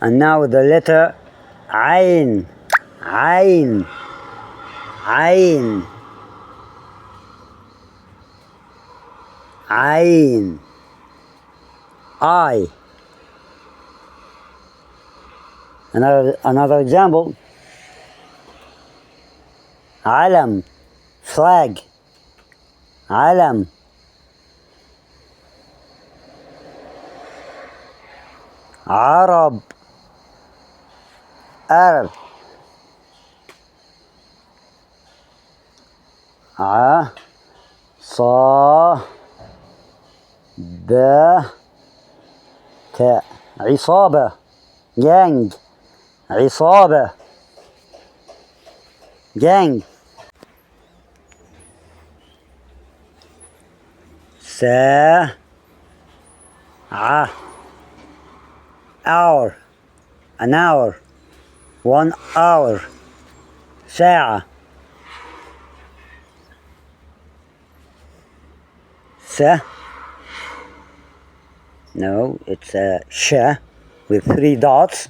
And now the letter عين. عين. عين. عين. I. Another example. علم. Flag. علم. عرب. Arab. عصابة. Gang. عصابة. Gang. ساعة. Hour. An hour. 1 hour. ساعة. No, it's a sh with 3 dots.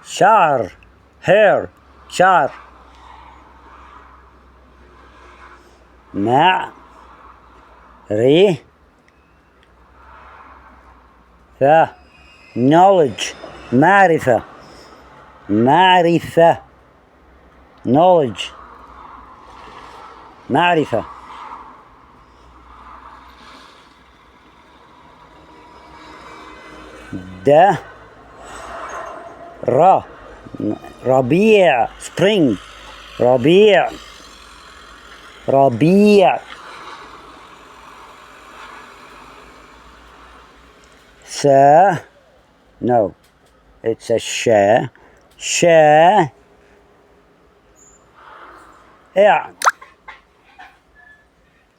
شعر. Hair. شعر. knowledge. معرفة. knowledge. معرفة. ربيع. spring. ربيع. No, it's a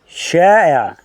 شائع.